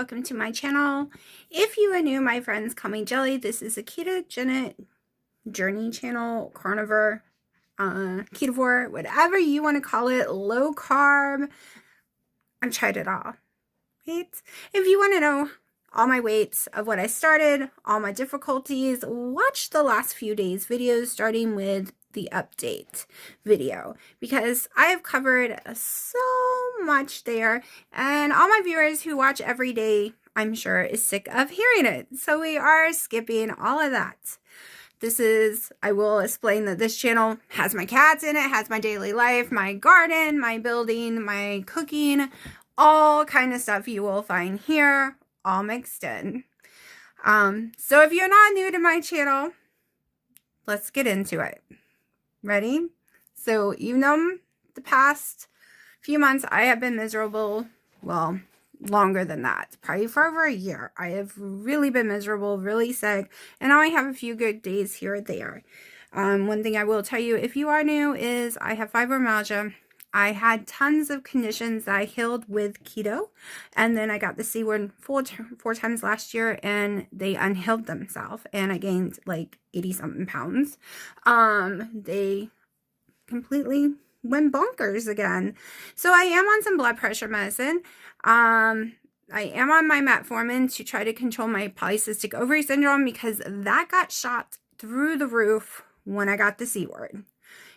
welcome to my channel. If you are new, my friends call me Jelly. This is a ketogenic journey channel, carnivore, ketovore, whatever you want to call it, low carb. I've tried it all, right? If you want to know all my weights of what I started, all my difficulties, watch the last few days videos starting with the update video, because I have covered so much there, and all my viewers who watch every day, I'm sure, is sick of hearing it. So we are skipping all of that. I will explain that this channel has my cats in it, has my daily life, my garden, my building, my cooking, all kind of stuff you will find here, all mixed in. So if you're not new to my channel, let's get into it. Ready? So even though the past few months I have been miserable, well, longer than that, probably for over a year, I have really been miserable, really sick, and now I have a few good days here or there. One thing I will tell you if you are new is I have fibromyalgia. I had tons of conditions that I healed with keto, and then I got the C word four times last year, and they unhealed themselves, and I gained like 80-something pounds. They completely went bonkers again. So I am on some blood pressure medicine. I am on my metformin to try to control my polycystic ovary syndrome, because that got shot through the roof when I got the C word.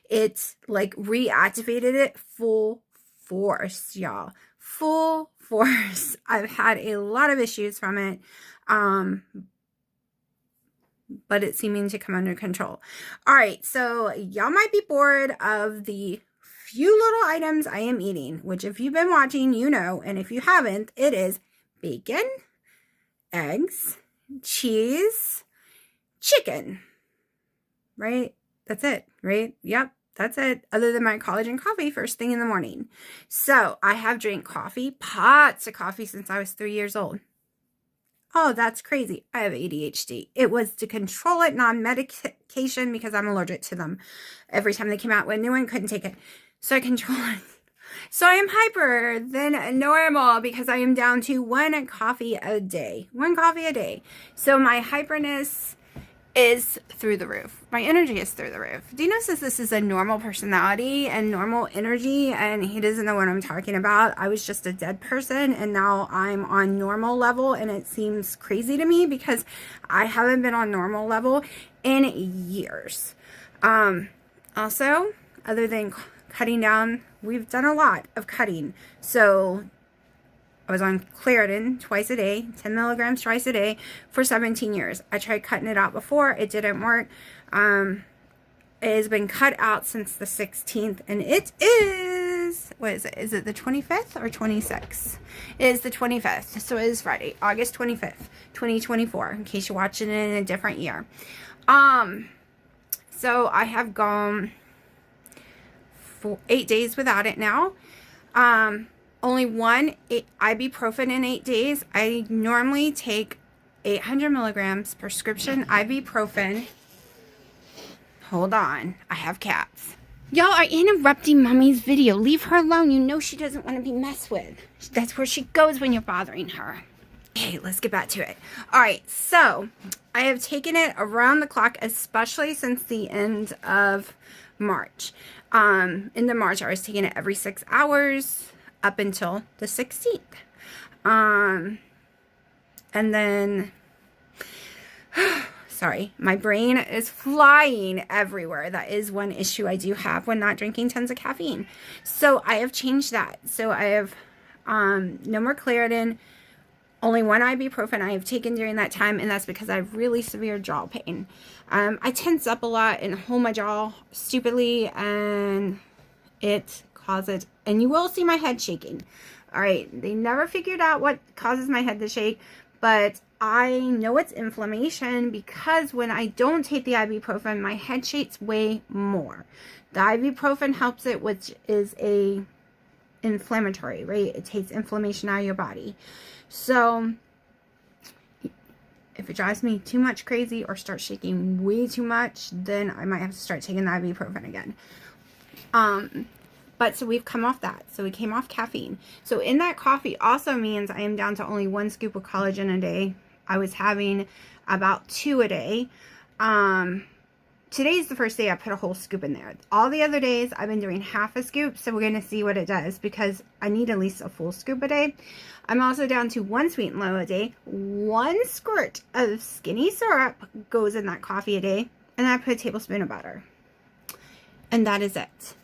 It like reactivated it full force, y'all. Full force. I've had a lot of issues from it. But it's seeming to come under control. All right, so y'all might be bored of the few little items I am eating, which if you've been watching, you know, and if you haven't, it is bacon, eggs, cheese, chicken, right? That's it, right? Yep, that's it. Other than my collagen coffee first thing in the morning. So I have drank coffee, pots of coffee, since I was 3 years old. Oh, that's crazy. I have ADHD. It was to control it, non-medication, because I'm allergic to them. Every time they came out with a new one, couldn't take it. So I control it. So I am hyper than normal because I am down to one coffee a day. One coffee a day. So my hyperness is through the roof. My energy is through the roof. Dino says this is a normal personality and normal energy, and he doesn't know what I'm talking about. I was just a dead person, and now I'm on normal level, and it seems crazy to me because I haven't been on normal level in years. Also, other than cutting down, we've done a lot of cutting. So I was on Claritin twice a day, 10 milligrams twice a day for 17 years. I tried cutting it out before. It didn't work. It has been cut out since the 16th, and it is, what is it? Is it the 25th or 26th? It is the 25th. So it is Friday, August 25th, 2024, in case you're watching it in a different year. So I have gone for 8 days without it now. Only one ibuprofen in 8 days. I normally take 800 milligrams prescription ibuprofen. Hold on. I have cats. Y'all are interrupting mommy's video. Leave her alone. You know she doesn't want to be messed with. That's where she goes when you're bothering her. Okay, let's get back to it. All right, so I have taken it around the clock, especially since the end of March. Into March, I was taking it every 6 hours. Up until the 16th. And then, sorry, my brain is flying everywhere. That is one issue I do have when not drinking tons of caffeine. So I have changed that. So I have no more Claritin, only one ibuprofen I have taken during that time, and that's because I have really severe jaw pain. I tense up a lot and hold my jaw stupidly, and it causes, and you will see my head shaking. All right, they never figured out what causes my head to shake, but I know it's inflammation, because when I don't take the ibuprofen, my head shakes way more. The ibuprofen helps it, which is a inflammatory, right? It takes inflammation out of your body. So if it drives me too much crazy or starts shaking way too much, then I might have to start taking the ibuprofen again. But so we've come off that. So we came off caffeine. So in that coffee also means I am down to only 1 scoop of collagen a day. I was having about 2 a day. Today's the first day I put a whole scoop in there. All the other days I've been doing half a scoop, so we're going to see what it does because I need at least a full scoop a day. I'm also down to 1 sweet and low a day. 1 squirt of skinny syrup goes in that coffee a day, and I put a tablespoon of butter. And that is it.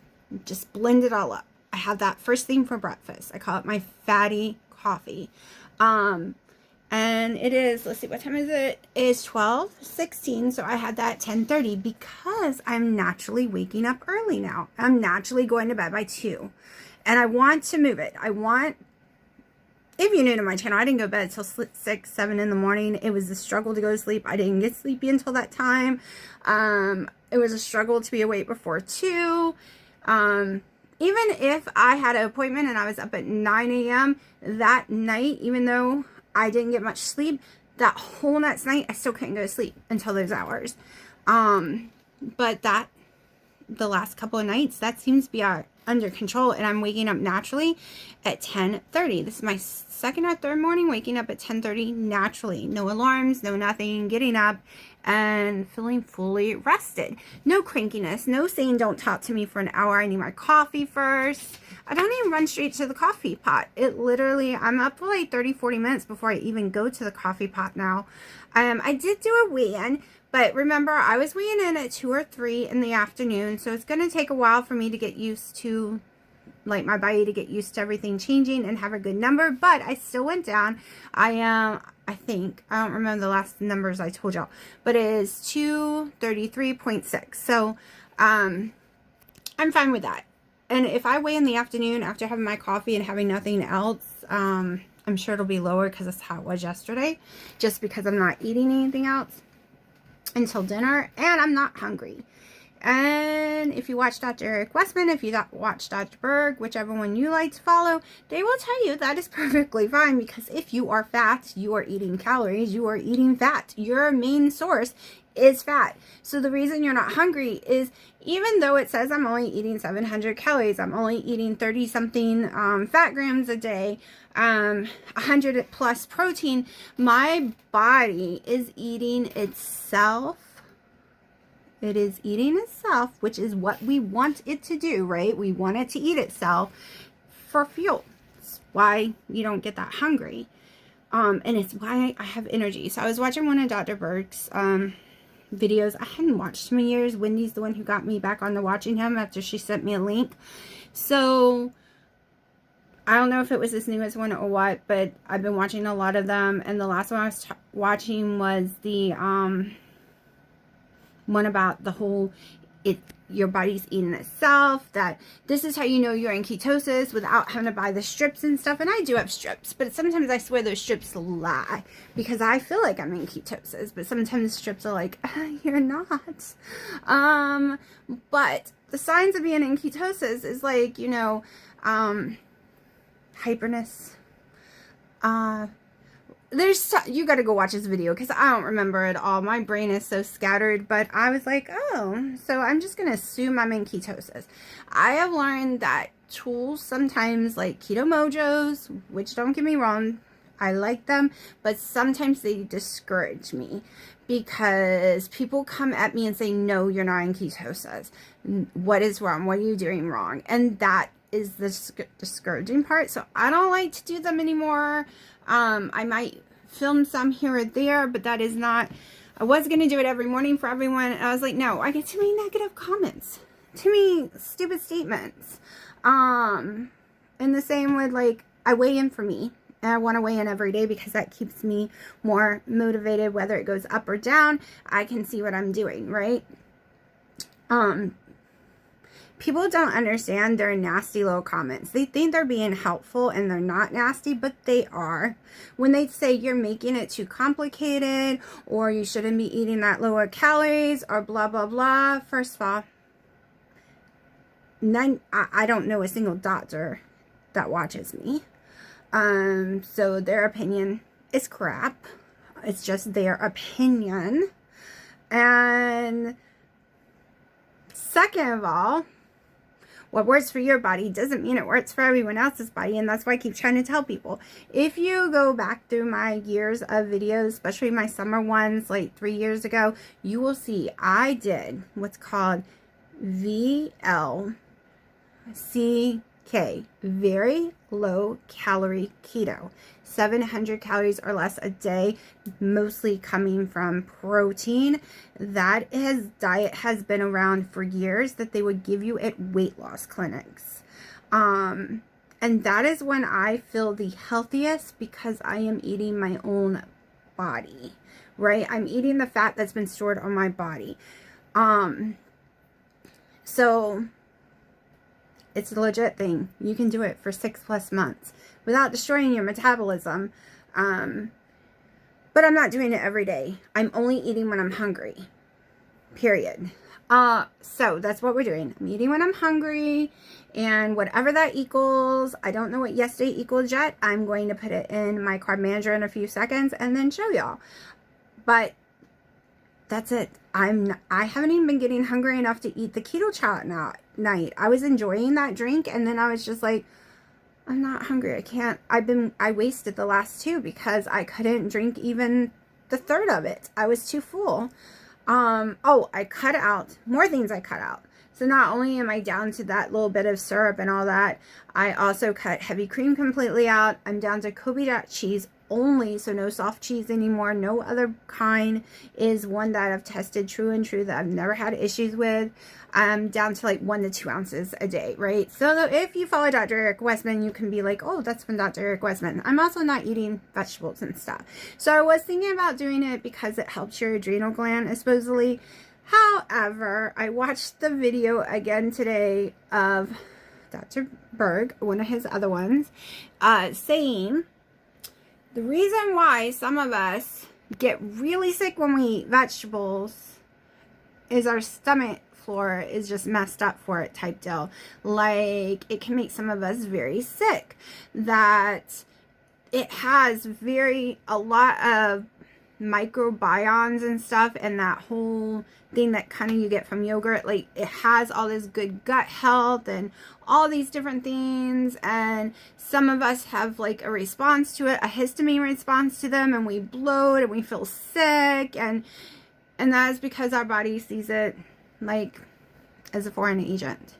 Just blend it all up. I have that first thing for breakfast. I call it my fatty coffee. And it is, let's see, what time is it? It's 12:16, so I had that at 10:30 because I'm naturally waking up early now. I'm naturally going to bed by 2. And I want to move it. If you're new to my channel, I didn't go to bed until 6, 7 in the morning. It was a struggle to go to sleep. I didn't get sleepy until that time. It was a struggle to be awake before 2. Even if I had an appointment and I was up at 9 a.m. that night, even though I didn't get much sleep, that whole next night, I still couldn't go to sleep until those hours. But the last couple of nights, that seems to be under control, and I'm waking up naturally at 10:30. This is my second or third morning waking up at 10:30 naturally. No alarms, no nothing, getting up and feeling fully rested. No crankiness, no saying don't talk to me for an hour, I need my coffee first. I don't even run straight to the coffee pot. It literally, I'm up for like 30-40 minutes before I even go to the coffee pot now. I did do a weigh-in, but remember, I was weighing in at 2 or 3 in the afternoon, so it's going to take a while for me to get used to, like my body to get used to everything changing and have a good number, but I still went down. I think, I don't remember the last numbers I told y'all, but it is 233.6. So, I'm fine with that. And if I weigh in the afternoon after having my coffee and having nothing else, I'm sure it'll be lower because that's how it was yesterday, just because I'm not eating anything else until dinner and I'm not hungry. And if you watch Dr. Eric Westman, if you watch Dr. Berg, whichever one you like to follow, they will tell you that is perfectly fine, because if you are fat, you are eating calories, you are eating fat. Your main source is fat. So the reason you're not hungry is, even though it says I'm only eating 700 calories, I'm only eating 30 something fat grams a day, 100 plus protein, my body is eating itself. It is eating itself, which is what we want it to do, right? We want it to eat itself for fuel. It's why you don't get that hungry. And it's why I have energy. So I was watching one of Dr. Berg's videos. I hadn't watched him in years. Wendy's the one who got me back on to watching him after she sent me a link. So I don't know if it was his newest one or what, but I've been watching a lot of them. And the last one I was watching was the one about the whole, your body's eating itself, that this is how you know you're in ketosis without having to buy the strips and stuff. And I do have strips, but sometimes I swear those strips lie, because I feel like I'm in ketosis, but sometimes strips are like, you're not. But the signs of being in ketosis is like, you know, hyperness, you got to go watch this video because I don't remember it all. My brain is so scattered, but I was like, oh, so I'm just going to assume I'm in ketosis. I have learned that tools sometimes, like Keto Mojos, which don't get me wrong, I like them, but sometimes they discourage me because people come at me and say, no, you're not in ketosis. What is wrong? What are you doing wrong? And that is the discouraging part. So I don't like to do them anymore. I might film some here or there, but that is not, I was going to do it every morning for everyone. And I was like, no, I get too many negative comments, too many stupid statements. And the same with, like, I weigh in for me, and I want to weigh in every day because that keeps me more motivated. Whether it goes up or down, I can see what I'm doing, right? People don't understand their nasty little comments. They think they're being helpful and they're not nasty, but they are. When they say you're making it too complicated, or you shouldn't be eating that lower calories, or blah, blah, blah. First of all, I don't know a single doctor that watches me. So their opinion is crap. It's just their opinion. And second of all, What works for your body doesn't mean it works for everyone else's body. And that's why I keep trying to tell people. If you go back through my years of videos, especially my summer ones, like 3 years ago, you will see I did what's called VLCK, very low calorie keto. 700 calories or less a day, mostly coming from protein. That diet has been around for years, that they would give you at weight loss clinics. And that is when I feel the healthiest, because I am eating my own body, right? I'm eating the fat that's been stored on my body. So it's a legit thing. You can do it for 6+ months without destroying your metabolism. But I'm not doing it every day. I'm only eating when I'm hungry. Period. So that's what we're doing. I'm eating when I'm hungry, and whatever that equals, I don't know what yesterday equaled yet. I'm going to put it in my carb manager in a few seconds and then show y'all. But that's it. I haven't even been getting hungry enough to eat the keto chow at night. I was enjoying that drink, and then I was just like, I'm not hungry. I can't. I wasted the last 2 because I couldn't drink even the third of it. I was too full. I cut out more things. I cut out. So not only am I down to that little bit of syrup and all that, I also cut heavy cream completely out. I'm down to Kobe cheese only, so no soft cheese anymore. No other kind is one that I've tested true that I've never had issues with. I'm down to like 1 to 2 ounces a day, right? So if you follow Dr. Eric Westman, you can be like, oh, that's from Dr. Eric Westman. I'm also not eating vegetables and stuff. So I was thinking about doing it because it helps your adrenal gland, supposedly. However, I watched the video again today of Dr. Berg, one of his other ones, saying the reason why some of us get really sick when we eat vegetables is our stomach flora is just messed up for it type deal. Like, it can make some of us very sick. That it has a lot of microbiomes and stuff, and that whole thing that kind of you get from yogurt, like it has all this good gut health and all these different things, and some of us have like a response to it, a histamine response to them, and we bloat and we feel sick, and that is because our body sees it like as a foreign agent.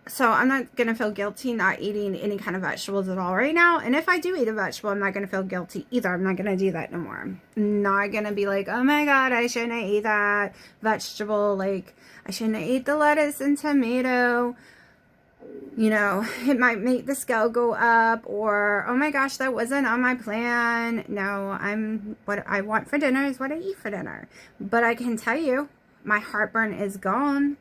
So I'm not going to feel guilty not eating any kind of vegetables at all right now. And if I do eat a vegetable, I'm not going to feel guilty either. I'm not going to do that no more. I'm not going to be like, oh my God, I shouldn't have ate that vegetable. Like, I shouldn't have ate the lettuce and tomato. You know, it might make the scale go up, or, oh my gosh, that wasn't on my plan. No, what I want for dinner is what I eat for dinner. But I can tell you, my heartburn is gone.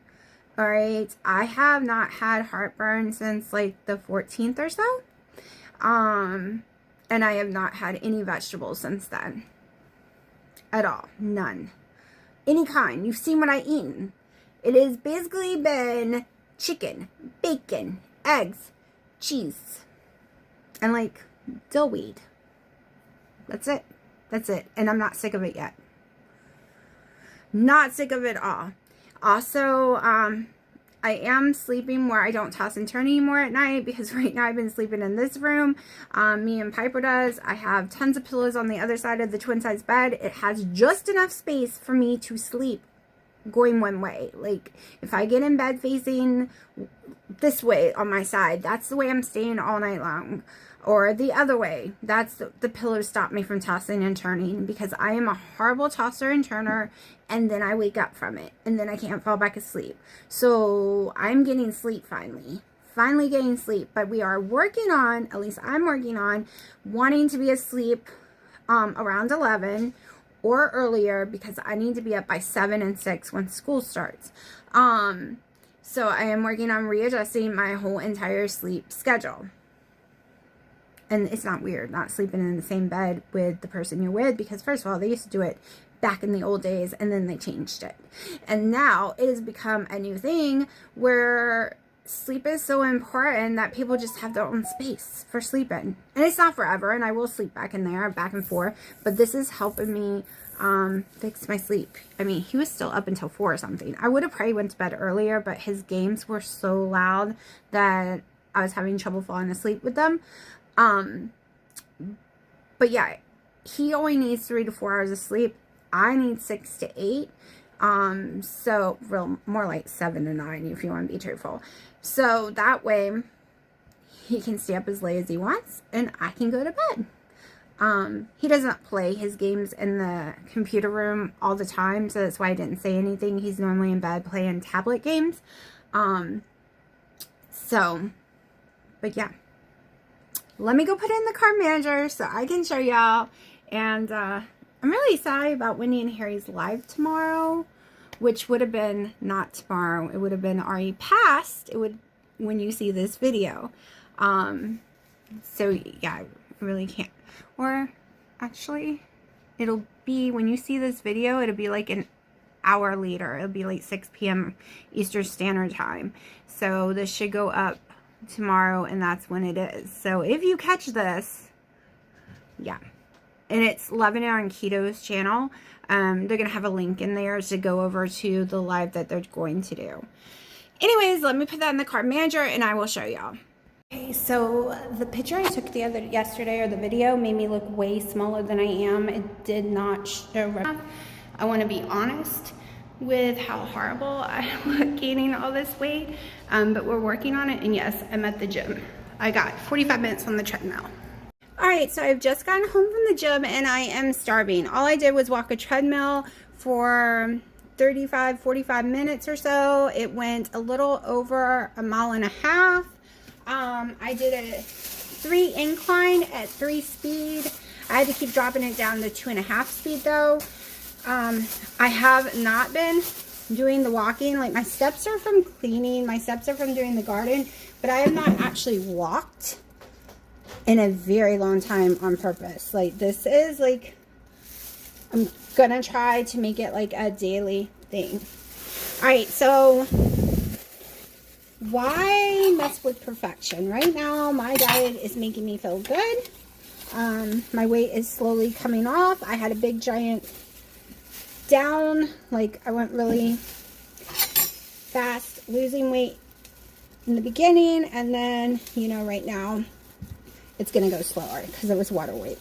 All right, I have not had heartburn since like the 14th or so. And I have not had any vegetables since then. At all. None. Any kind. You've seen what I've eaten. It has basically been chicken, bacon, eggs, cheese, and like dill weed. That's it. That's it. And I'm not sick of it yet. Not sick of it all. Also, I am sleeping where I don't toss and turn anymore at night, because right now I've been sleeping in this room. Me and Piper does. I have tons of pillows on the other side of the twin size bed. It has just enough space for me to sleep going one way. Like, if I get in bed facing this way on my side, that's the way I'm staying all night long. Or the other way, that's the pillows stop me from tossing and turning, because I am a horrible tosser and turner, and then I wake up from it, and then I can't fall back asleep. So I'm getting sleep finally getting sleep, but we are working on, at least I'm working on, wanting to be asleep around 11 or earlier, because I need to be up by 7 and 6 when school starts. So I am working on readjusting my whole entire sleep schedule. And it's not weird not sleeping in the same bed with the person you're with, because first of all, they used to do it back in the old days, and then they changed it. And now it has become a new thing where sleep is so important that people just have their own space for sleeping. And it's not forever, and I will sleep back in there, back and forth, but this is helping me fixed my sleep. I mean, he was still up until 4 or something. I would have probably went to bed earlier, but his games were so loud that I was having trouble falling asleep with them. But yeah, he only needs 3 to 4 hours of sleep. I need 6 to 8. So more like 7 to 9 if you want to be truthful. So that way he can stay up as late as he wants and I can go to bed. He doesn't play his games in the computer room all the time, so that's why I didn't say anything. He's normally in bed playing tablet games. But yeah. Let me go put in the card manager so I can show y'all. And I'm really sorry about Wendy and Harry's live tomorrow, which would have been not tomorrow. It would have been already past. It would when you see this video. So yeah, I really can't. Or actually, it'll be when you see this video, it'll be like an hour later. It'll be like 6 p.m. Eastern Standard Time. So this should go up tomorrow, and that's when it is. So if you catch this, yeah, and it's Loving It on Keto's channel, they're gonna have a link in there to go over to the live that they're going to do. Anyways, let me put that in the card manager and I will show y'all. Okay, so the picture I took yesterday, or the video, made me look way smaller than I am. It did not show up. I want to be honest with how horrible I look gaining all this weight, but we're working on it, and yes, I'm at the gym. I got 45 minutes on the treadmill. Alright, so I've just gotten home from the gym and I am starving. All I did was walk a treadmill for 45 minutes or so. It went a little over 1.5 miles. I did a 3 incline at 3 speed. I had to keep dropping it down to 2.5 speed though. I have not been doing the walking. Like, my steps are from cleaning, my steps are from doing the garden, but I have not actually walked in a very long time on purpose. Like, this is like, I'm gonna try to make it like a daily thing. Alright, so why mess with perfection? Right now, my diet is making me feel good. My weight is slowly coming off. I had a big giant down, like I went really fast losing weight in the beginning, and then, you know, right now it's gonna go slower because it was water weight.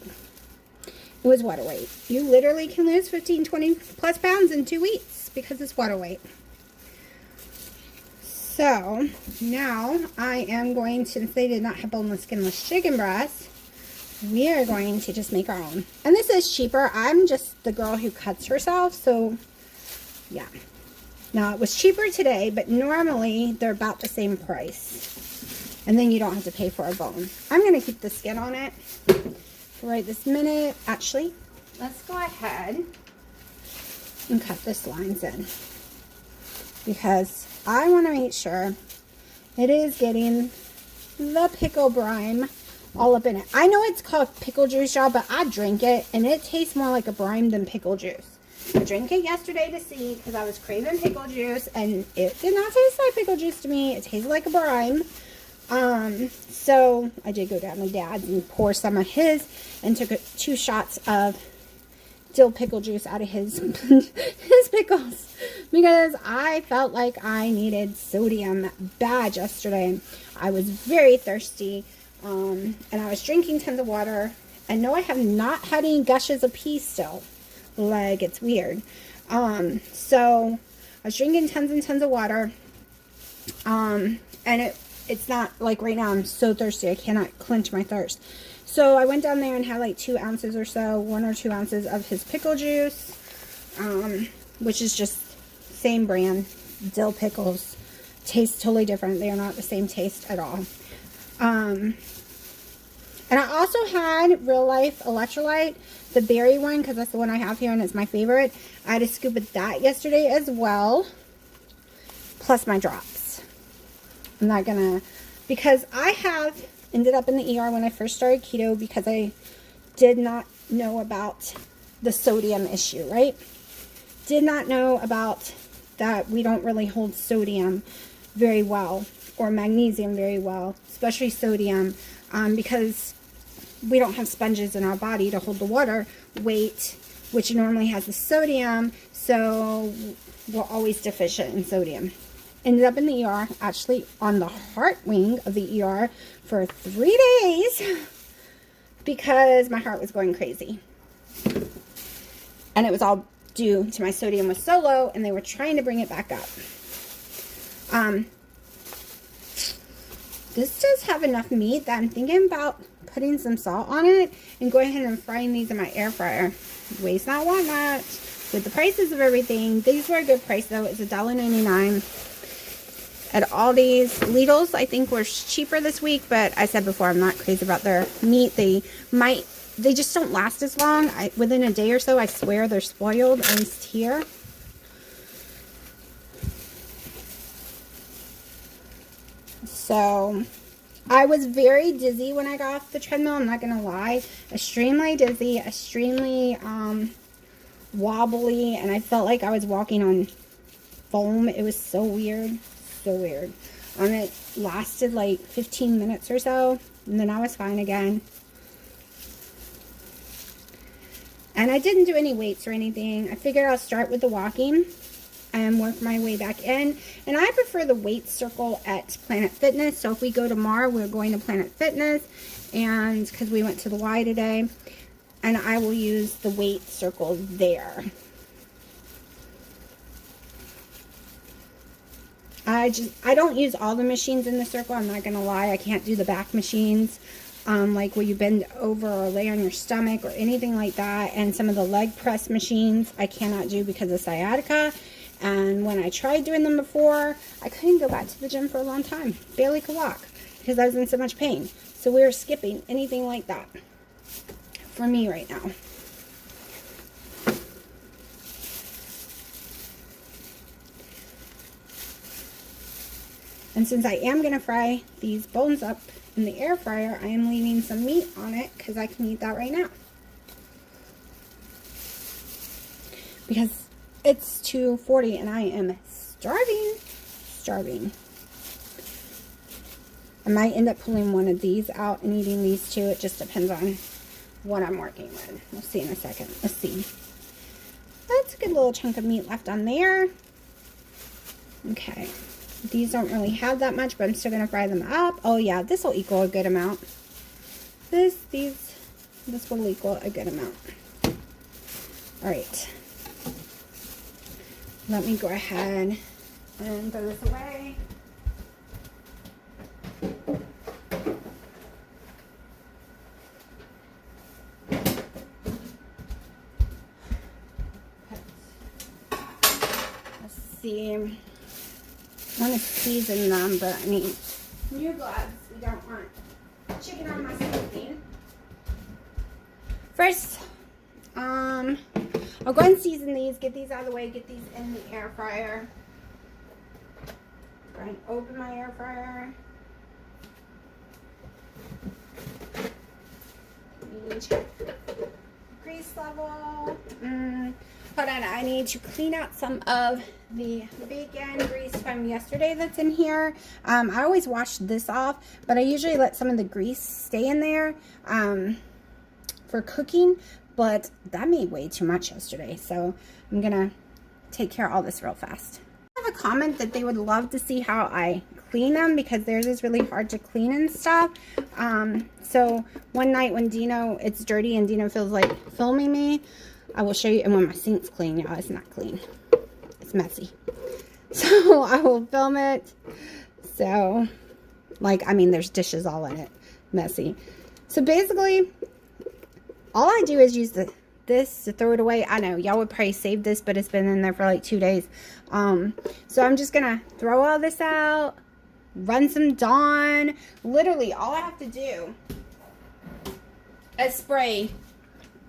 It was water weight. You literally can lose 15, 20 plus pounds in 2 weeks because it's water weight. So now I am going to, since they did not have boneless, skinless chicken breast, we are going to just make our own. And this is cheaper. I'm just the girl who cuts herself, so yeah. Now, it was cheaper today, but normally they're about the same price. And then you don't have to pay for a bone. I'm going to keep the skin on it for right this minute. Actually, let's go ahead and cut this lines in, because I want to make sure it is getting the pickle brine all up in it. I know it's called pickle juice, y'all, but I drink it and it tastes more like a brine than pickle juice. I drank it yesterday to see, because I was craving pickle juice, and it did not taste like pickle juice to me. It tasted like a brine. So I did go down to Dad's and pour some of his, and took 2 shots of dill pickle juice out of his his pickles, because I felt like I needed sodium bad yesterday. I was very thirsty, and I was drinking tons of water, and no, I have not had any gushes of pee still. Like, it's weird. So I was drinking tons and tons of water, and it's not like right now I'm so thirsty I cannot quench my thirst. So I went down there and had like 2 ounces or so, 1 or 2 ounces of his pickle juice, which is just same brand, dill pickles. Taste totally different. They are not the same taste at all. And I also had Real Life Electrolyte, the berry one, because that's the one I have here and it's my favorite. I had a scoop of that yesterday as well, plus my drops. I'm not gonna, because I have ended up in the ER when I first started keto because I did not know about the sodium issue, right? Did not know about that we don't really hold sodium very well, or magnesium very well, especially sodium, because we don't have sponges in our body to hold the water weight which normally has the sodium, so we're always deficient in sodium. Ended up in the ER, actually on the heart wing of the ER for 3 days because my heart was going crazy. And it was all due to my sodium was so low, and they were trying to bring it back up. This does have enough meat that I'm thinking about putting some salt on it and going ahead and frying these in my air fryer. Waste not, want not. With the prices of everything, these were a good price though. It's $1.99 at Aldi's. Lidl's I think were cheaper this week, but I said before I'm not crazy about their meat. They just don't last as long. Within a day or so, I swear they're spoiled, at least here. So I was very dizzy when I got off the treadmill, I'm not going to lie. Extremely dizzy, extremely wobbly, and I felt like I was walking on foam. It was so weird, so weird. It lasted like 15 minutes or so, and then I was fine again. And I didn't do any weights or anything. I figured I'll start with the walking and work my way back in. And I prefer the weight circle at Planet Fitness. So if we go tomorrow, we're going to Planet Fitness, and because we went to the Y today, and I will use the weight circle there. I don't use all the machines in the circle. I'm not gonna lie. I can't do the back machines, like where you bend over or lay on your stomach or anything like that. And some of the leg press machines I cannot do because of sciatica. And when I tried doing them before, I couldn't go back to the gym for a long time. Barely could walk because I was in so much pain. So we're skipping anything like that for me right now. And since I am going to fry these bones up in the air fryer, I am leaving some meat on it because I can eat that right now. Because it's 2:40 and I am starving. I might end up pulling one of these out and eating these two. It just depends on what I'm working with. We'll see in a second. Let's see. That's a good little chunk of meat left on there. Okay. These don't really have that much, but I'm still going to fry them up. Oh yeah, this will equal a good amount. This will equal a good amount. All right. Let me go ahead and throw this away. Let's see. I want to season them, but I need new gloves. We don't want chicken on my skin. First, I'll go ahead and season these, get these out of the way, get these in the air fryer. Go ahead and open my air fryer. Let me check grease level. Hold on, I need to clean out some of the bacon grease from yesterday that's in here. I always wash this off, but I usually let some of the grease stay in there for cooking, but that made way too much yesterday, so I'm gonna take care of all this real fast. I have a comment that they would love to see how I clean them because theirs is really hard to clean and stuff. So one night when it's dirty and Dino feels like filming me, I will show you. And when my sink's clean, y'all, it's not clean. It's messy. So I will film it. So, there's dishes all in it. Messy. So basically, all I do is use this to throw it away. I know, y'all would probably save this, but it's been in there for like 2 days. So I'm just going to throw all this out, run some Dawn. Literally, all I have to do is spray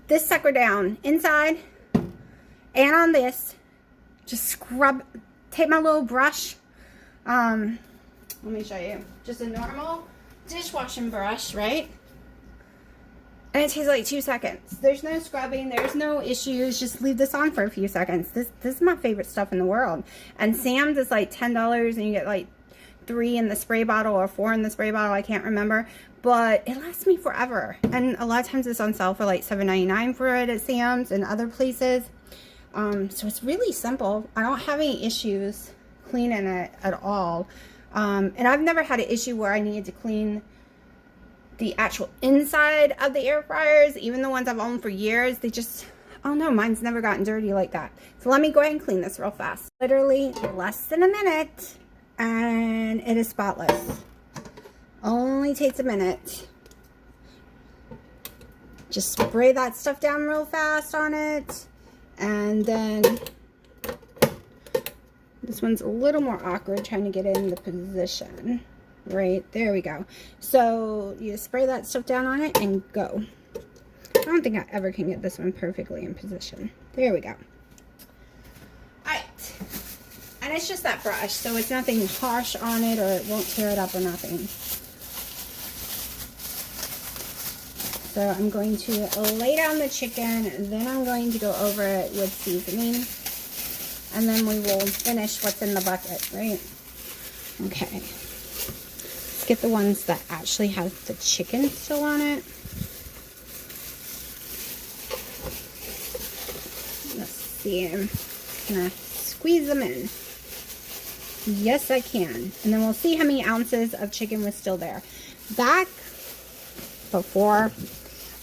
this sucker down inside and on this. Just scrub, take my little brush. Let me show you. Just a normal dishwashing brush, right? And it takes like 2 seconds. There's no scrubbing, there's no issues. Just leave this on for a few seconds. This is my favorite stuff in the world. And Sam's is like $10 and you get like 3 in the spray bottle or 4 in the spray bottle. I can't remember. But it lasts me forever. And a lot of times it's on sale for like $7.99 for it at Sam's and other places. So it's really simple. I don't have any issues cleaning it at all. And I've never had an issue where I needed to clean the actual inside of the air fryers. Even the ones I've owned for years, they just, I don't know, mine's never gotten dirty like that. So let me go ahead and clean this real fast. Literally less than a minute and it is spotless. Only takes a minute. Just spray that stuff down real fast on it. And then this one's a little more awkward trying to get in the position. Right, there we go. So you spray that stuff down on it and go. I don't think I ever can get this one perfectly in position. There we go. Alright. And it's just that brush, so it's nothing harsh on it or it won't tear it up or nothing. So I'm going to lay down the chicken, then I'm going to go over it with seasoning, and then we will finish what's in the bucket, right? Okay. Let's get the ones that actually have the chicken still on it. Let's see. I'm gonna squeeze them in. Yes, I can. And then we'll see how many ounces of chicken was still there. Back before,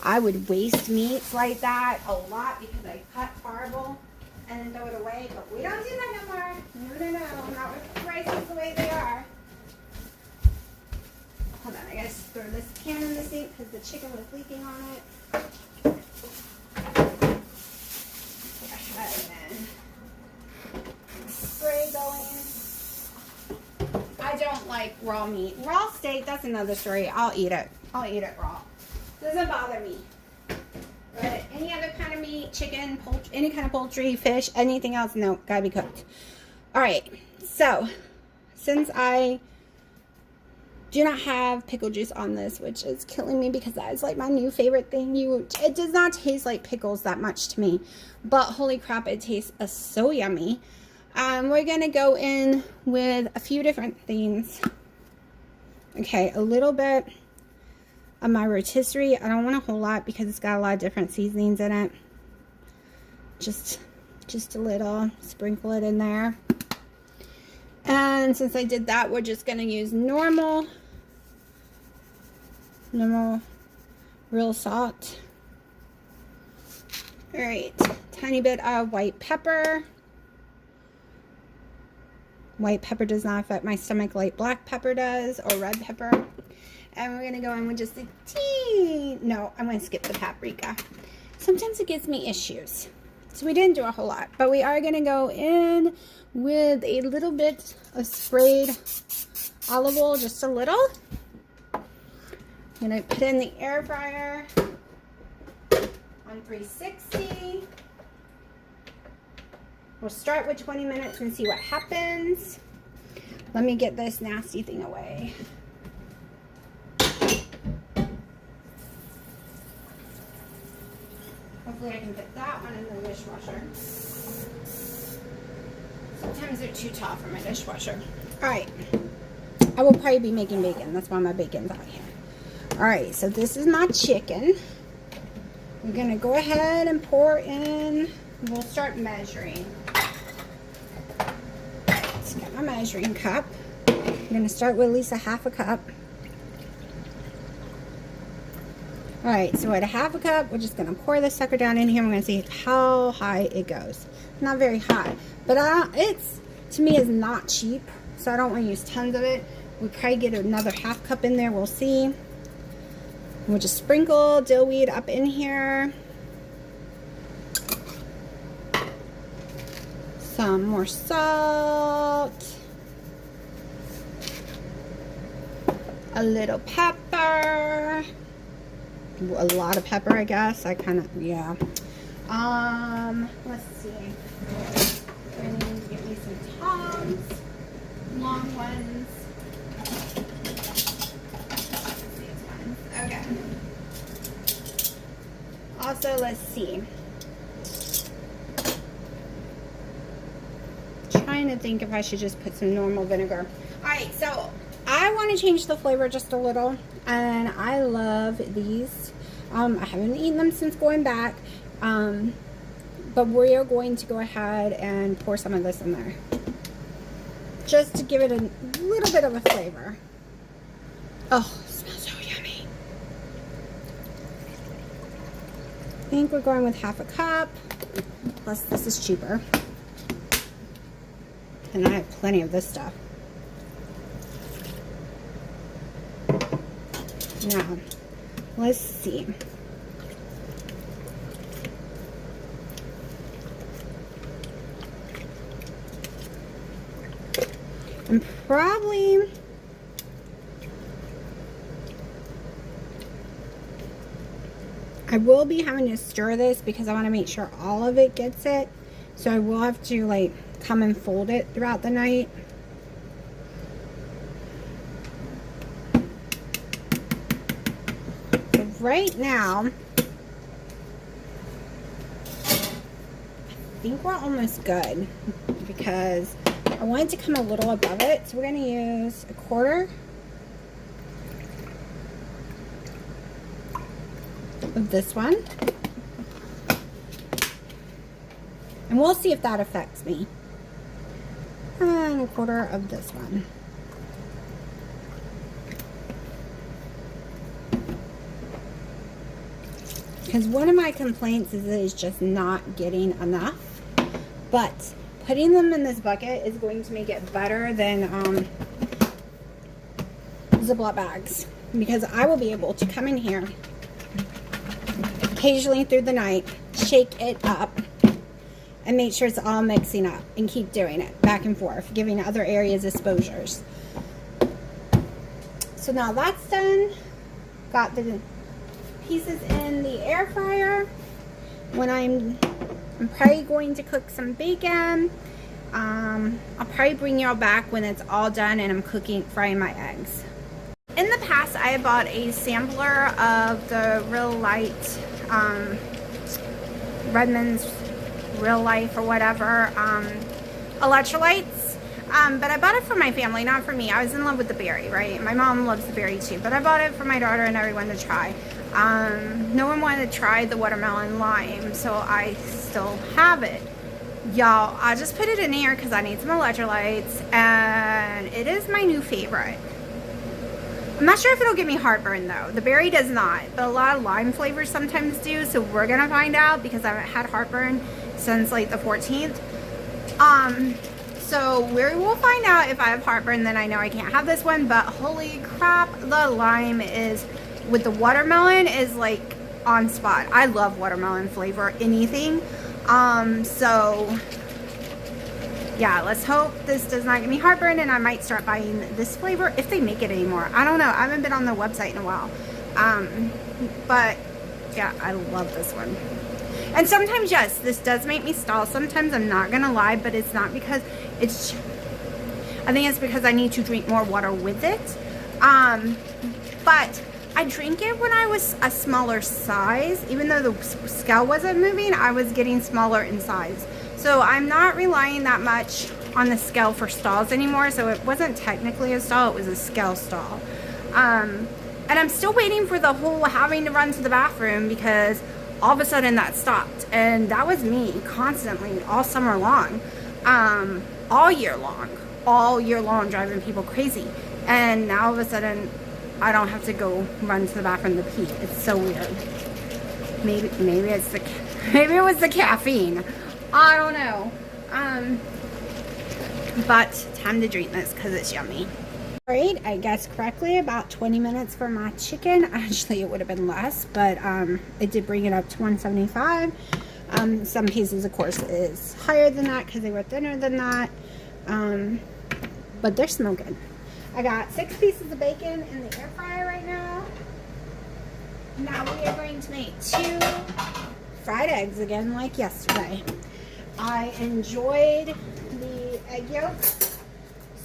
I would waste meats like that a lot because I cut horrible and then throw it away. But we don't do that no more. No, not with prices the way they are. Hold on, I gotta throw this pan in the sink because the chicken was leaking on it. Spray going. I don't like raw meat. Raw steak, that's another story. I'll eat it. I'll eat it raw. Doesn't bother me. But any other kind of meat, chicken, poultry, any kind of poultry, fish, anything else, no, gotta be cooked. Alright, so since I do not have pickle juice on this, which is killing me because that is like my new favorite thing. It does not taste like pickles that much to me, but holy crap, it tastes so yummy. We're gonna go in with a few different things. Okay, a little bit of my rotisserie. I don't want a whole lot because it's got a lot of different seasonings in it. Just a little. Sprinkle it in there. And since I did that, we're just going to use normal real salt. Alright, tiny bit of white pepper. White pepper does not affect my stomach like black pepper does, or red pepper. And we're going to go in with just a no, I'm going to skip the paprika. Sometimes it gives me issues. So we didn't do a whole lot. But we are going to go in with a little bit of sprayed olive oil, just a little. I'm going to put in the air fryer on 360. We'll start with 20 minutes and see what happens. Let me get this nasty thing away. Hopefully I can fit that one in the dishwasher. Sometimes they're too tall for my dishwasher. Alright. I will probably be making bacon. That's why my bacon's out here. Alright, so this is my chicken. We're going to go ahead and pour in. We'll start measuring. Let's get my measuring cup. I'm going to start with at least a half a cup. Alright, so at a half a cup, we're just going to pour this sucker down in here. We're going to see how high it goes. Not very high, but it's, to me, is not cheap, so I don't want to use tons of it. We'll probably get another half cup in there. We'll see. We'll just sprinkle dillweed up in here. Some more salt. A little pepper. A lot of pepper, I guess. I kind of, yeah. Let's see. I need to get me some tongs. Long ones. Okay. Also, let's see. Trying to think if I should just put some normal vinegar. Alright, so I want to change the flavor just a little, and I love these. I haven't eaten them since going back, but we are going to go ahead and pour some of this in there, just to give it a little bit of a flavor. Oh, it smells so yummy. I think we're going with half a cup, plus this is cheaper, and I have plenty of this stuff. Now, let's see. I'm probably I will be having to stir this because I want to make sure all of it gets it. So I will have to like come and fold it throughout the night. Right now, I think we're almost good because I want it to come a little above it. So we're going to use a quarter of this one. And we'll see if that affects me. And a quarter of this one. Because one of my complaints is that it's just not getting enough. But putting them in this bucket is going to make it better than Ziploc bags. Because I will be able to come in here occasionally through the night, shake it up, and make sure it's all mixing up. And keep doing it back and forth, giving other areas exposures. So now that's done. Got the pieces in the air fryer. When I'm probably going to cook some bacon. I'll probably bring y'all back when it's all done and I'm frying my eggs. In the past, I had bought a sampler of the Real Light Redmond's Real Life or whatever electrolytes. But I bought it for my family, not for me. I was in love with the berry, right? My mom loves the berry too, but I bought it for my daughter and everyone to try. No one wanted to try the watermelon lime, so I still have it. Y'all, I just put it in here because I need some electrolytes, and it is my new favorite. I'm not sure if it'll give me heartburn though. The berry does not, but a lot of lime flavors sometimes do, so we're gonna find out because I haven't had heartburn since like the 14th. So we will find out if I have heartburn. Then I know I can't have this one, but holy crap, the lime is with the watermelon is like on spot. I love watermelon flavor, anything. So yeah, let's hope this does not give me heartburn, and I might start buying this flavor if they make it anymore. I don't know. I haven't been on their website in a while. But yeah, I love this one. And sometimes, yes, this does make me stall. Sometimes, I'm not gonna lie, but it's not because it's, I think it's because I need to drink more water with it. But I drank it when I was a smaller size. Even though the scale wasn't moving, I was getting smaller in size. So I'm not relying that much on the scale for stalls anymore. So it wasn't technically a stall, it was a scale stall. And I'm still waiting for the whole having to run to the bathroom because all of a sudden that stopped. And that was me constantly all summer long, all year long, driving people crazy. And now all of a sudden I don't have to go run to the bathroom to pee. It's so weird. Maybe it's the, maybe it was the caffeine. I don't know. But time to drink this because it's yummy. Alright, I guessed correctly, about 20 minutes for my chicken. Actually, it would have been less, but it did bring it up to 175. Some pieces, of course, is higher than that because they were thinner than that. But they're smoking. I got 6 pieces of bacon in the air fryer right now. Now we are going to make 2 fried eggs again like yesterday. I enjoyed the egg yolks.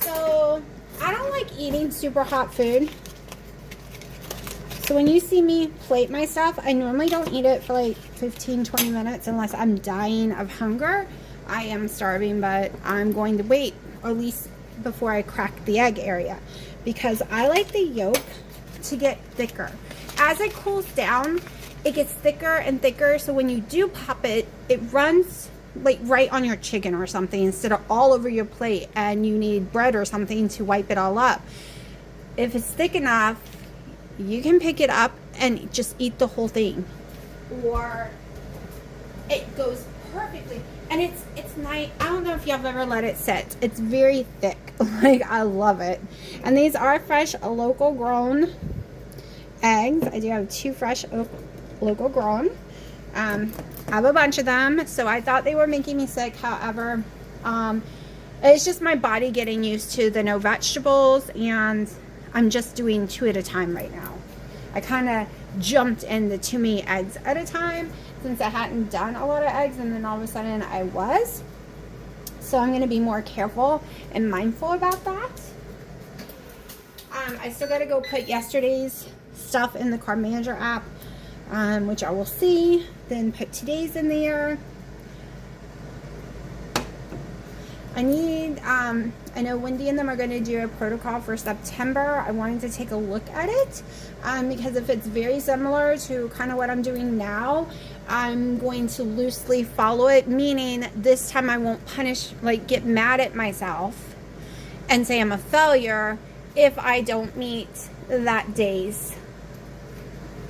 So I don't like eating super hot food. So when you see me plate my stuff, I normally don't eat it for like 15-20 minutes unless I'm dying of hunger. I am starving, but I'm going to wait, or at least before I crack the egg area, because I like the yolk to get thicker. As it cools down, it gets thicker and thicker, so when you do pop it, it runs like right on your chicken or something instead of all over your plate, and you need bread or something to wipe it all up. If it's thick enough, you can pick it up and just eat the whole thing, or it goes perfectly. And it's nice. I don't know if y'all have ever let it sit. It's very thick. Like, I love it. And these are fresh, local grown eggs. I do have 2 fresh local grown. I have a bunch of them, so I thought they were making me sick. However, it's just my body getting used to the no vegetables, and I'm just doing 2 at a time right now. I kind of jumped into too many eggs at a time since I hadn't done a lot of eggs, and then all of a sudden I was. So I'm going to be more careful and mindful about that. I still got to go put yesterday's stuff in the Carb Manager app, which I will see. Then put today's in there. I need, I know Wendy and them are going to do a protocol for September. I wanted to take a look at it because if it's very similar to kind of what I'm doing now, I'm going to loosely follow it, meaning this time I won't punish, like get mad at myself and say I'm a failure if I don't meet that day's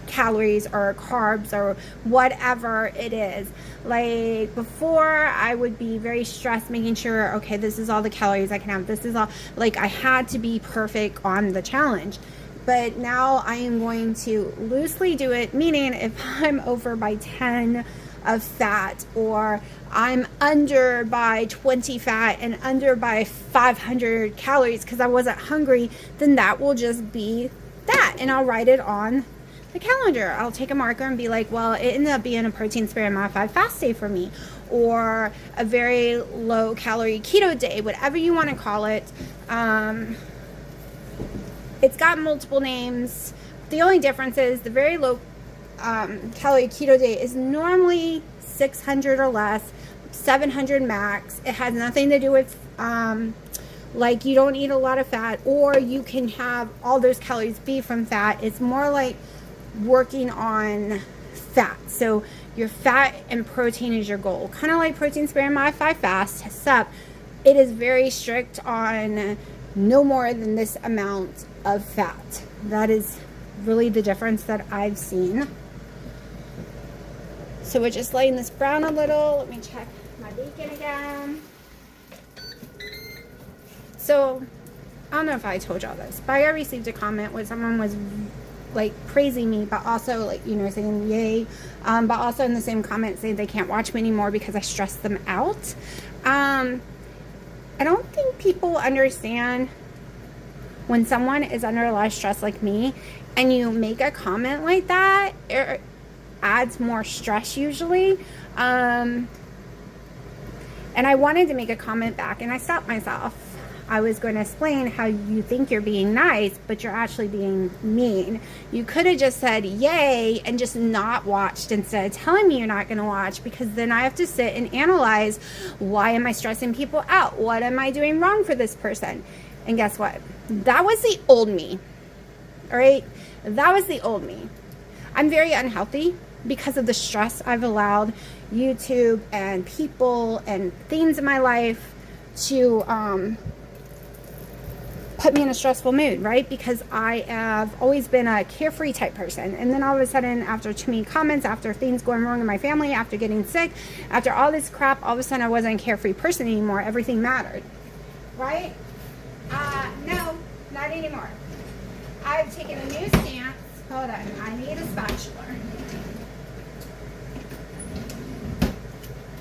calories or carbs or whatever it is. Like before, I would be very stressed making sure, okay, this is all the calories I can have, this is all, like I had to be perfect on the challenge. But now I am going to loosely do it, meaning if I'm over by 10 of fat, or I'm under by 20 fat and under by 500 calories because I wasn't hungry, then that will just be that, and I'll write it on the calendar. I'll take a marker and be like, well, it ended up being a protein sparing modified fast day for me, or a very low calorie keto day, whatever you want to call it. It's got multiple names. The only difference is the very low calorie keto day is normally 600 or less, 700 max. It has nothing to do with like you don't eat a lot of fat, or you can have all those calories be from fat. It's more like working on fat. So your fat and protein is your goal. Kind of like protein sparing modified fast, except it is very strict on no more than this amount of fat. That is really the difference that I've seen. So we're just letting this brown a little. Let me check my bacon again. So I don't know if I told y'all this, but I received a comment where someone was like praising me, but also like, you know, saying yay, but also in the same comment saying they can't watch me anymore because I stress them out. I don't think people understand when someone is under a lot of stress like me and you make a comment like that, it adds more stress usually. And I wanted to make a comment back and I stopped myself. I was going to explain how you think you're being nice, but you're actually being mean. You could have just said yay and just not watched instead of telling me you're not going to watch, because then I have to sit and analyze, why am I stressing people out? What am I doing wrong for this person? And guess what? That was the old me. All right? That was the old me. I'm very unhealthy because of the stress I've allowed YouTube and people and things in my life to put me in a stressful mood, right? Because I have always been a carefree type person. And then all of a sudden, after too many comments, after things going wrong in my family, after getting sick, after all this crap, all of a sudden I wasn't a carefree person anymore. Everything mattered, right? No, not anymore. I've taken a new stance. Hold on, I need a spatula.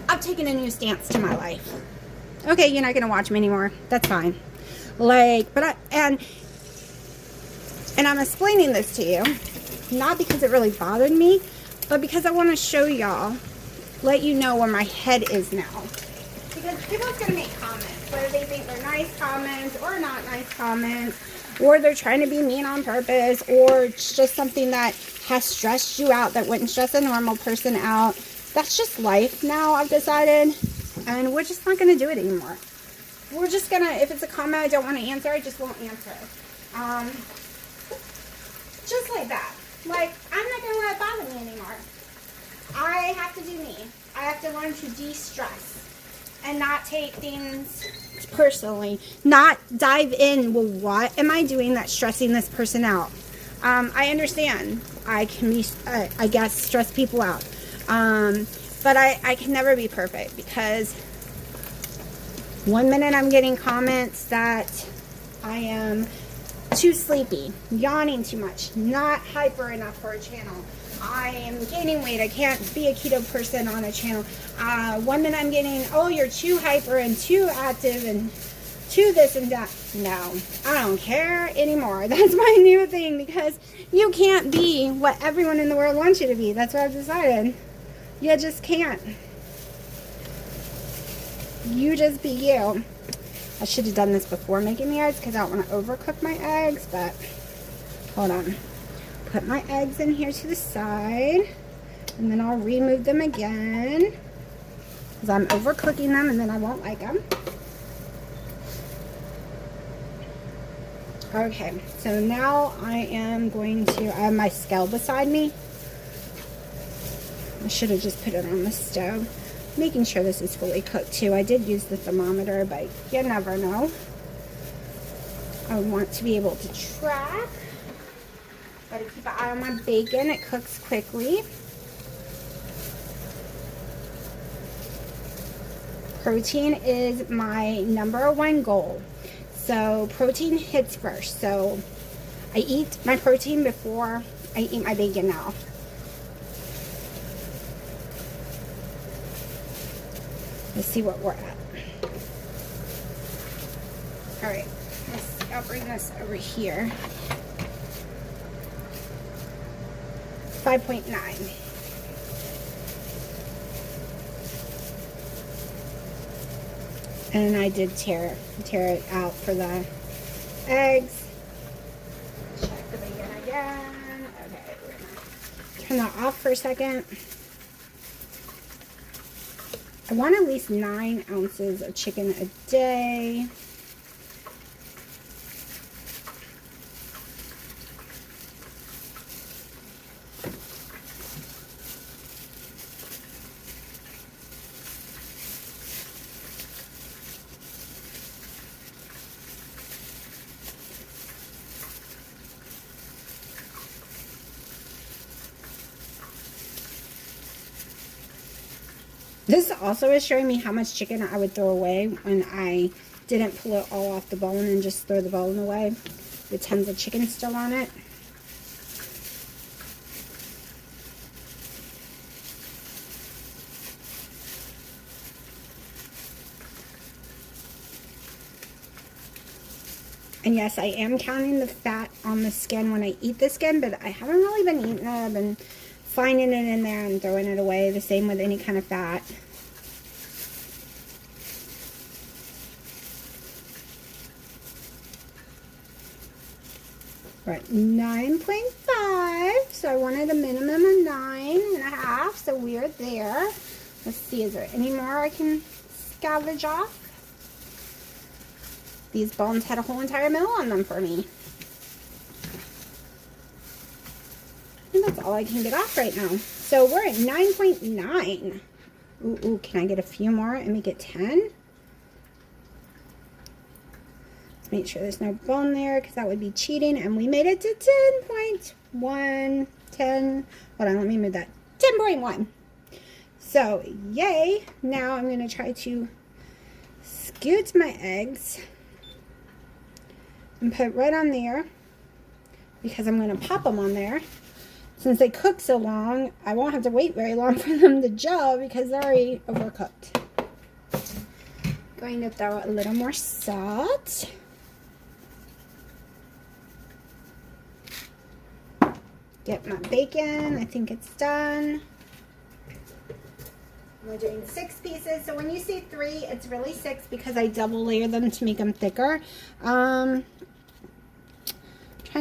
I've taken a new stance to my life. Okay, you're not going to watch me anymore. That's fine. Like, but and I'm explaining this to you, not because it really bothered me, but because I want to show y'all, let you know where my head is now. Because people's going to make comments, whether they think they're nice comments or not nice comments, or they're trying to be mean on purpose, or it's just something that has stressed you out that wouldn't stress a normal person out. That's just life now, I've decided, and we're just not going to do it anymore. we're just gonna, if it's a comment I don't want to answer, I just won't answer. Just like that. Like, I'm not gonna let it bother me anymore. I have to do me. I have to learn to de-stress and not take things personally. Not dive in, well, what am I doing that's stressing this person out? I understand. I can be, I guess, stress people out. But I can never be perfect, because one minute I'm getting comments that I am too sleepy, yawning too much, not hyper enough for a channel. I am gaining weight. I can't be a keto person on a channel. One minute I'm getting, oh, you're too hyper and too active and too this and that. No, I don't care anymore. That's my new thing, because you can't be what everyone in the world wants you to be. That's what I've decided. You just can't. You just be you. I should have done this before making the eggs, because I don't want to overcook my eggs, but hold on. Put my eggs in here to the side, and then I'll remove them again, because I'm overcooking them and then I won't like them. Okay, so now I am going to, I have my scale beside me. I should have just put it on the stove. Making sure this is fully cooked too. I did use the thermometer, but you never know. I want to be able to track. Gotta keep an eye on my bacon. It cooks quickly. Protein is my #1 goal. So protein hits first. So I eat my protein before I eat my bacon now. Let's see what we're at. Alright, I'll bring this over here. 5.9. And I did tear it out for the eggs. Check the bacon again. Okay, we're gonna turn that off for a second. I want at least 9 ounces of chicken a day. This also is showing me how much chicken I would throw away when I didn't pull it all off the bone and just throw the bone away with tons of chicken still on it. And yes, I am counting the fat on the skin when I eat the skin, but I haven't really been eating it. I've been finding it in there and throwing it away. The same with any kind of fat. We're at 9.5, so I wanted a minimum of 9.5, so we're there. Let's see, is there any more I can scavenge off? These bones had a whole entire meal on them for me. And that's all I can get off right now. So we're at 9.9. Ooh, can I get a few more and make it 10? Let's make sure there's no bone there, because that would be cheating. And we made it to 10.1. 10. Hold on, let me move that. 10.1. So, yay. Now I'm going to try to scoot my eggs and put right on there, because I'm going to pop them on there. Since they cook so long, I won't have to wait very long for them to gel, because they're already overcooked. Going to throw a little more salt. Get my bacon. I think it's done. We're doing 6 pieces. So when you see 3, it's really 6, because I double layer them to make them thicker. Trying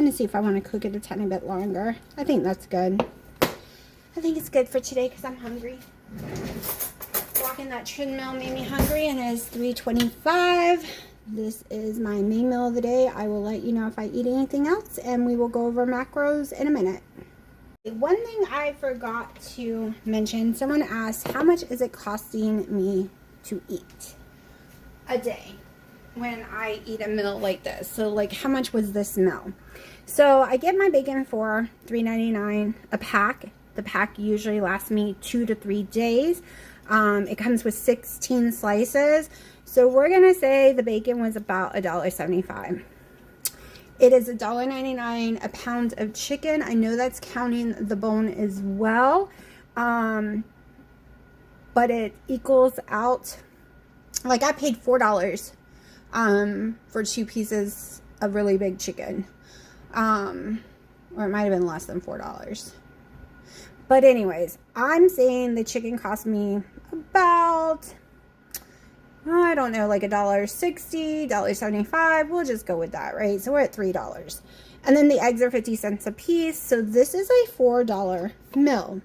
to see if I want to cook it a tiny bit longer. I think that's good. I think it's good for today, because I'm hungry. Well, walking that treadmill made me hungry, and it is 3:25. This is my main meal of the day. I will let you know if I eat anything else, and we will go over macros in a minute. One thing I forgot to mention, someone asked, how much is it costing me to eat a day when I eat a meal like this? So like, how much was this meal? So I get my bacon for $3.99 a pack. The pack usually lasts me 2 to 3 days. It comes with 16 slices. So we're going to say the bacon was about $1.75. It is $1.99 a pound of chicken. I know that's counting the bone as well. But it equals out, like I paid $4 for 2 pieces of really big chicken. Or it might have been less than $4. But anyways, I'm saying the chicken cost me about, I don't know, like $1.60, $1.75. We'll just go with that, right? So we're at $3. And then the eggs are 50 cents a piece. So this is a $4 meal.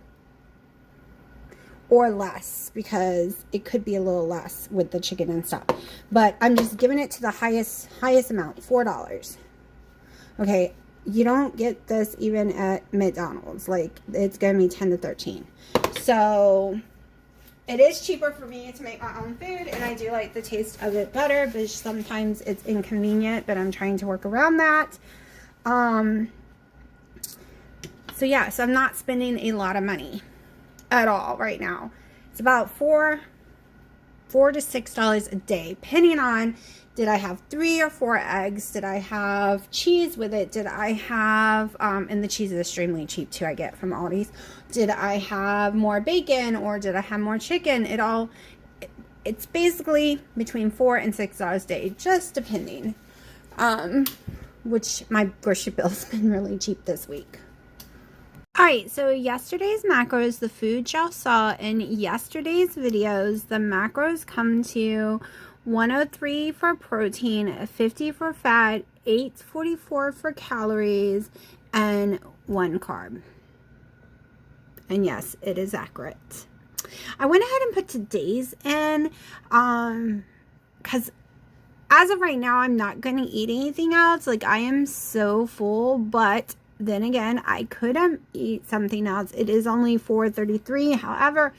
Or less, because it could be a little less with the chicken and stuff. But I'm just giving it to the highest amount, $4. Okay, you don't get this even at McDonald's. Like, it's going to be 10 to 13. So it is cheaper for me to make my own food, and I do like the taste of it better, but sometimes it's inconvenient, but I'm trying to work around that. So yeah, so I'm not spending a lot of money at all right now. It's about $4 to $6 a day, depending on, did I have 3 or 4 eggs? Did I have cheese with it? Did I have, and the cheese is extremely cheap too, I get from Aldi's. Did I have more bacon, or did I have more chicken? It's basically between $4 and $6 a day, just depending. Which my grocery bill's been really cheap this week. Alright, so yesterday's macros, the food y'all saw in yesterday's videos, the macros come to 103 for protein, 50 for fat, 844 for calories, and 1 carb. And yes, it is accurate. I went ahead and put today's in, because as of right now, I'm not going to eat anything else. Like, I am so full, but then again, I could eat something else. It is only 4:33. However,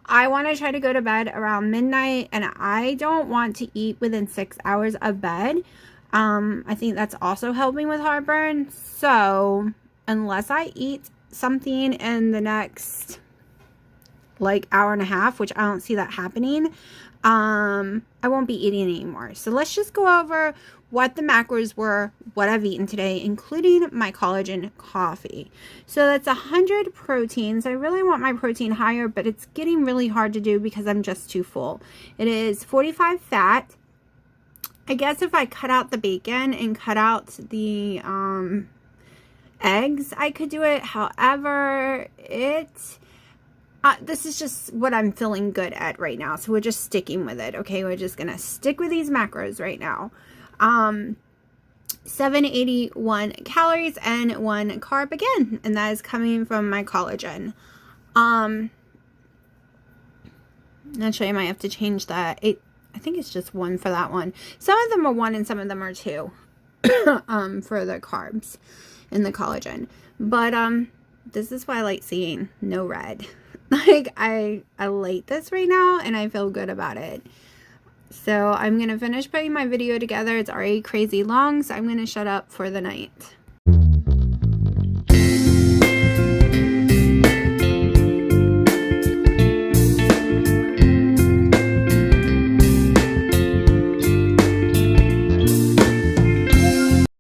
I want to try to go to bed around midnight, and I don't want to eat within 6 hours of bed. I think that's also helping with heartburn. So unless I eat something in the next like hour and a half, which I don't see that happening, I won't be eating anymore. So let's just go over what the macros were, what I've eaten today, including my collagen coffee. So that's 100 proteins. I really want my protein higher, but it's getting really hard to do because I'm just too full. It is 45 fat. I guess if I cut out the bacon and cut out the eggs, I could do it. However, this is just what I'm feeling good at right now. So we're just sticking with it. Okay, we're just gonna stick with these macros right now. 781 calories and 1 carb again, and that is coming from my collagen. Actually, I might have to change that. I think it's just 1 for that one. Some of them are 1 and some of them are 2 for the carbs and the collagen. But this is why I like seeing no red. Like, I like this right now, and I feel good about it. So I'm going to finish putting my video together. It's already crazy long, so I'm going to shut up for the night.